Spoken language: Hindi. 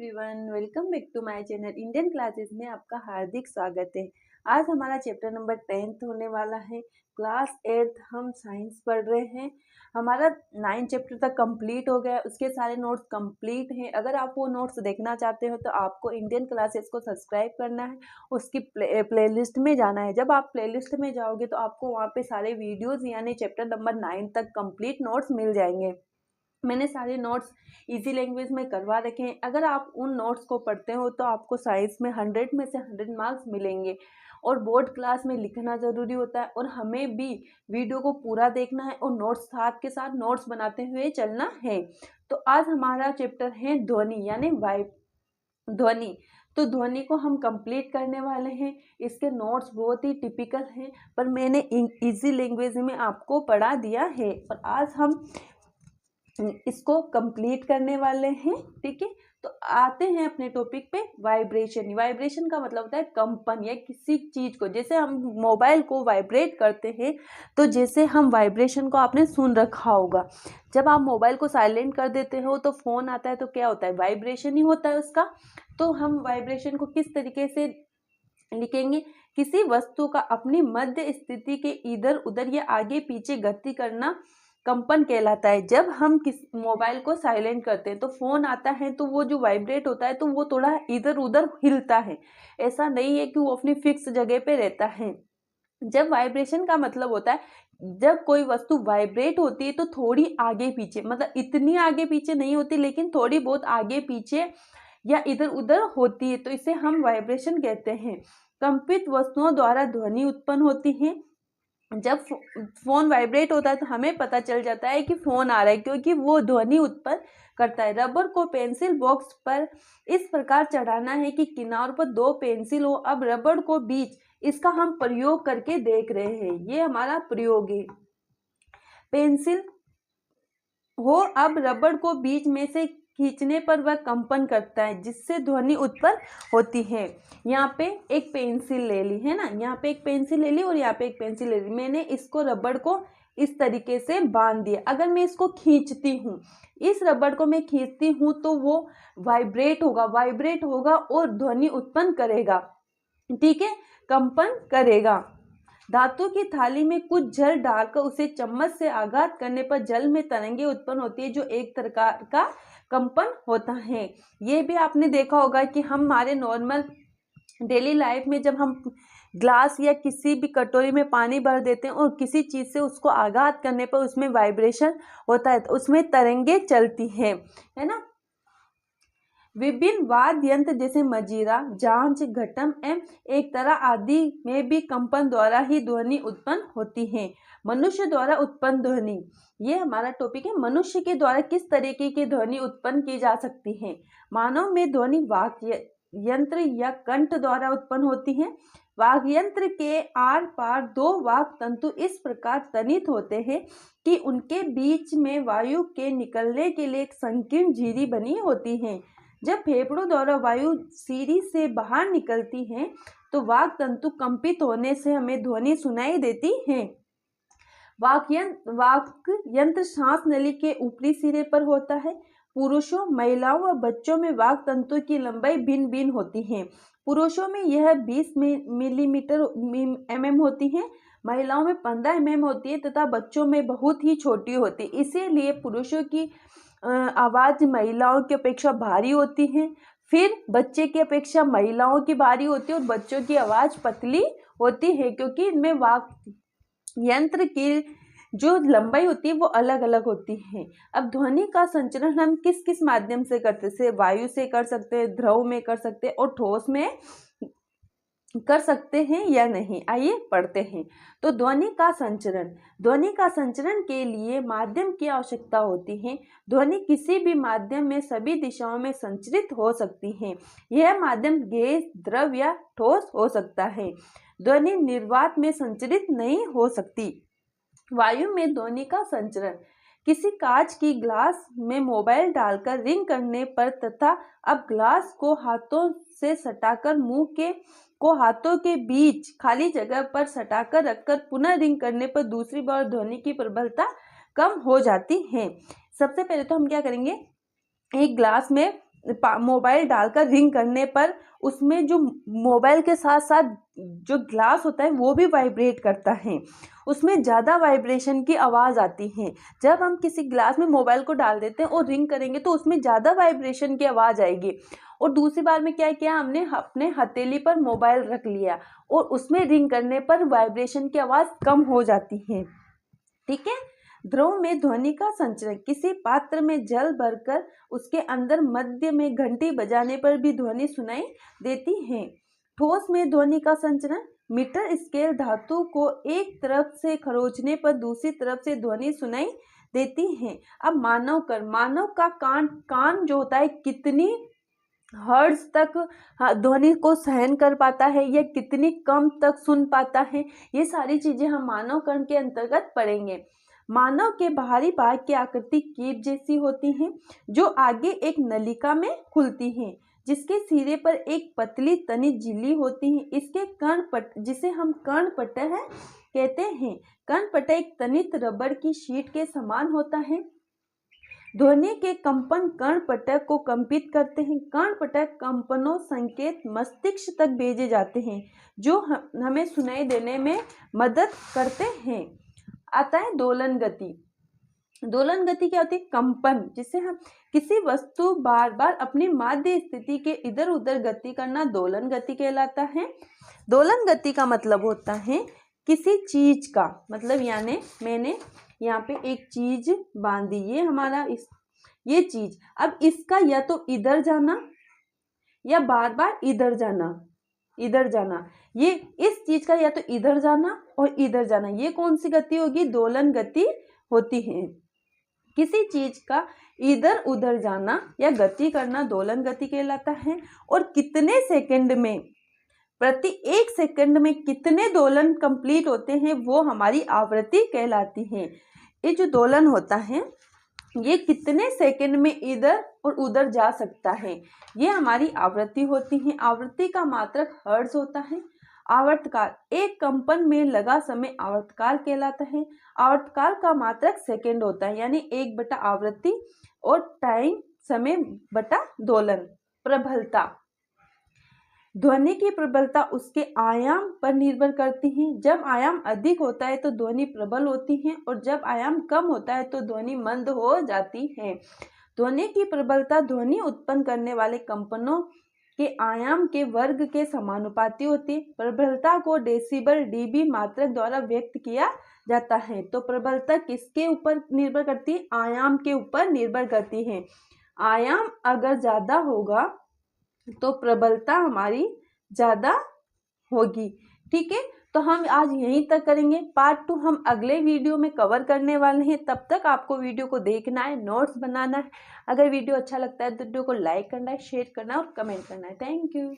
Everyone, welcome back to my channel Indian classes में आपका हार्दिक स्वागत है। आज हमारा चैप्टर नंबर 10th होने वाला है। क्लास 8 हम साइंस पढ़ रहे हैं। हमारा 9 चैप्टर तक कंप्लीट हो गया, उसके सारे नोट्स कंप्लीट हैं। अगर आप वो नोट्स देखना चाहते हो तो आपको इंडियन क्लासेस को सब्सक्राइब करना है, उसकी प्लेलिस्ट में जाना है। जब आप प्लेलिस्ट में जाओगे तो आपको वहाँ पे सारे वीडियोज़ यानी चैप्टर नंबर 9 तक कंप्लीट नोट्स मिल जाएंगे। मैंने सारे नोट्स इजी लैंग्वेज में करवा रखे हैं। अगर आप उन नोट्स को पढ़ते हो तो आपको साइंस में 100 में से 100 मार्क्स मिलेंगे। और बोर्ड क्लास में लिखना ज़रूरी होता है और हमें भी वीडियो को पूरा देखना है और नोट्स साथ के साथ नोट्स बनाते हुए चलना है। तो आज हमारा चैप्टर है ध्वनि यानी ध्वनि। तो ध्वनि को हम कंप्लीट करने वाले हैं। इसके नोट्स बहुत ही टिपिकल हैं पर मैंने इजी लैंग्वेज में आपको पढ़ा दिया है और आज हम इसको कंप्लीट करने वाले हैं। ठीक है, तो आते हैं अपने टॉपिक पे। वाइब्रेशन। वाइब्रेशन का मतलब होता है कंपन या किसी चीज को, जैसे हम मोबाइल को वाइब्रेट करते हैं तो जैसे हम वाइब्रेशन को आपने सुन रखा होगा। जब आप मोबाइल को साइलेंट कर देते हो तो फोन आता है तो क्या होता है, वाइब्रेशन ही होता है उसका। तो हम वाइब्रेशन को किस तरीके से लिखेंगे, किसी वस्तु का अपनी मध्य स्थिति के इधर उधर या आगे पीछे गति करना कंपन कहलाता है। जब हम किस मोबाइल को साइलेंट करते हैं तो फोन आता है तो वो जो वाइब्रेट होता है तो वो थोड़ा इधर उधर हिलता है। ऐसा नहीं है कि वो अपनी फिक्स जगह पे रहता है। जब वाइब्रेशन का मतलब होता है जब कोई वस्तु वाइब्रेट होती है तो थोड़ी आगे पीछे, मतलब इतनी आगे पीछे नहीं होती लेकिन थोड़ी बहुत आगे पीछे या इधर उधर होती है, तो इसे हम वाइब्रेशन कहते हैं। कंपित वस्तुओं द्वारा ध्वनि उत्पन्न होती है। जब फोन वाइब्रेट होता है तो हमें पता चल जाता है कि फोन आ रहा है, क्योंकि वो ध्वनि उत्पन्न करता है। रबर को पेंसिल बॉक्स पर इस प्रकार चढ़ाना है कि किनारों पर 2 पेंसिल हो। अब रबर को बीच, इसका हम प्रयोग करके देख रहे हैं। ये हमारा प्रयोग है। पेंसिल हो, अब रबर को बीच में से खींचने पर वह कंपन करता है जिससे ध्वनि उत्पन्न होती है। यहाँ पे एक पेंसिल ले ली है ना, यहाँ पे एक पेंसिल ले ली और यहाँ पे एक पेंसिल ले ली। मैंने इसको रबड़ को इस तरीके से बांध दिया। अगर मैं इसको खींचती हूँ, इस रबड़ को मैं खींचती हूँ तो वो वाइब्रेट होगा और ध्वनि उत्पन्न करेगा। ठीक है, कंपन करेगा। धातु की थाली में कुछ जल डालकर उसे चम्मच से आघात करने पर जल में तरंगे उत्पन्न होती है जो एक प्रकार का कंपन होता है। ये भी आपने देखा होगा कि हमारे नॉर्मल डेली लाइफ में जब हम ग्लास या किसी भी कटोरी में पानी भर देते हैं और किसी चीज़ से उसको आघात करने पर उसमें वाइब्रेशन होता है, तो उसमें तरंगे चलती हैं, है ना। विभिन्न वाद्य यंत्र जैसे मजीरा, झांझ, घटम एवं एक तरह आदि में भी कंपन द्वारा ही ध्वनि उत्पन्न होती है। मनुष्य द्वारा उत्पन्न ध्वनि, ये हमारा टॉपिक है। मनुष्य के द्वारा किस तरीके की ध्वनि उत्पन्न की जा सकती है। मानव में ध्वनि वाक्य यंत्र या कंठ द्वारा उत्पन्न होती है। वाक्य यंत्र के आर पार 2 वाक तंतु इस प्रकार तनित होते हैं कि उनके बीच में वायु के निकलने के लिए एक संकीर्ण झिरी बनी होती है। जब फेफड़ों द्वारा वायु सीरी से बाहर निकलती है तो वाक तंतु कंपित होने से हमें ध्वनि सुनाई देती है। वाक यंत्र सांस नली के ऊपरी सिरे पर होता है। पुरुषों, महिलाओं व बच्चों में वाक तंतु की लंबाई भिन्न भिन्न होती है। पुरुषों में यह 20 मिलीमीटर mm होती है, महिलाओं में 15 mm होती है तथा बच्चों में बहुत ही छोटी होती है। इसीलिए पुरुषों की आवाज महिलाओं की अपेक्षा भारी होती है, फिर बच्चे की अपेक्षा महिलाओं की भारी होती है और बच्चों की आवाज पतली होती है, क्योंकि इनमें वाक यंत्र की जो लंबाई होती है वो अलग अलग होती है। अब ध्वनि का संचरण हम किस किस माध्यम से करते हैं। वायु से कर सकते हैं, द्रव में कर सकते हैं और ठोस में कर सकते हैं या नहीं, आइए पढ़ते हैं। तो ध्वनि का संचरण के लिए माध्यम की आवश्यकता होती है। ध्वनि किसी भी माध्यम में सभी दिशाओं में संचरित हो सकती है। यह माध्यम गैस, द्रव या ठोस हो सकता है। ध्वनि निर्वात में संचरित नहीं हो सकती। वायु में ध्वनि का संचरण, किसी कांच की ग्लास में मोबाइल डालकर रिंग करने पर तथा अब ग्लास को हाथों से सटाकर मुंह के को हाथों के बीच खाली जगह पर सटाकर रखकर पुनः रिंग करने पर दूसरी बार ध्वनि की प्रबलता कम हो जाती है। सबसे पहले तो हम क्या करेंगे, एक ग्लास में मोबाइल डालकर रिंग करने पर उसमें जो मोबाइल के साथ साथ जो ग्लास होता है वो भी वाइब्रेट करता है, उसमें ज़्यादा वाइब्रेशन की आवाज़ आती है। जब हम किसी ग्लास में मोबाइल को डाल देते हैं और रिंग करेंगे तो उसमें ज़्यादा वाइब्रेशन की आवाज़ आएगी। और दूसरी बार में क्या किया, हमने अपने हथेली पर मोबाइल रख लिया और उसमें रिंग करने पर वाइब्रेशन की आवाज़ कम हो जाती है। ठीक है। ध्रुव में ध्वनि का संचरण, किसी पात्र में जल भरकर उसके अंदर मध्य में घंटी बजाने पर भी ध्वनि सुनाई देती है। ठोस में ध्वनि का संचरण, मीटर स्केल धातु को एक तरफ से खरोंचने पर दूसरी तरफ से ध्वनि सुनाई देती है। अब मानव का कान जो होता है कितनी हर्ट्ज तक ध्वनि को सहन कर पाता है या कितनी कम तक सुन पाता है, ये सारी चीजें हम मानव कर्ण के अंतर्गत पढ़ेंगे। मानव के बाहरी भाग की आकृति कीप जैसी होती है, जो आगे एक नलिका में खुलती है, जिसके सिरे पर एक पतली तनी झिल्ली होती है। इसके कर्णपट, जिसे हम कर्णपटह कहते हैं। कर्णपटह एक तनित रबड़ की शीट के समान होता है। ध्वनि के कंपन कर्णपटह को कंपित करते हैं। कर्णपटह कंपनों संकेत मस्तिष्क तक भेजे जाते हैं, जो हमें सुनाई देने में मदद करते हैं। आता है दोलन गति। दोलन गति क्या होती है? कंपन, जिसे हम किसी वस्तु बार बार अपनी माध्य स्थिति के इधर उधर गति करना दोलन गति कहलाता है। दोलन गति का मतलब होता है किसी चीज का, मतलब यानी मैंने यहाँ पे एक चीज बांधी, ये हमारा ये चीज, अब इसका या तो इधर जाना या बार बार इधर जाना, ये इस चीज का या तो इधर जाना और इधर जाना, ये कौन सी गति होगी? दोलन गति होती है। किसी चीज का इधर उधर जाना या गति करना दोलन गति कहलाता है। और कितने सेकंड में, प्रति 1 सेकंड में कितने दोलन कंप्लीट होते हैं, वो हमारी आवृत्ति कहलाती है। ये जो दोलन होता है ये कितने सेकंड में इधर और उधर जा सकता है, ये हमारी आवृत्ति होती है। आवृत्ति का मात्रक हर्ट्ज होता है। आवर्तकाल, एक कंपन में लगा समय आवर्तकाल कहलाता है। आवर्तकाल का मात्रक सेकंड होता है, यानी 1/, आवृत्ति और टाइम समय बटा दोलन। प्रबलता, ध्वनि की प्रबलता उसके आयाम पर निर्भर करती है। जब आयाम अधिक होता है तो ध्वनि प्रबल होती है और जब आयाम कम होता है तो ध्वनि मंद हो जाती है। ध्वनि की प्रबलता ध्वनि उत्पन्न करने वाले कंपनों के आयाम के वर्ग के समानुपाती होती है। प्रबलता को डेसिबल डीबी मात्रक द्वारा व्यक्त किया जाता है। तो प्रबलता किसके ऊपर निर्भर करती है? आयाम के ऊपर निर्भर करती है। आयाम अगर ज्यादा होगा तो प्रबलता हमारी ज्यादा होगी। ठीक है, तो हम आज यहीं तक करेंगे। पार्ट 2 हम अगले वीडियो में कवर करने वाले हैं। तब तक आपको वीडियो को देखना है, नोट्स बनाना है। अगर वीडियो अच्छा लगता है तो वीडियो को लाइक करना है, शेयर करना है और कमेंट करना है। Thank you.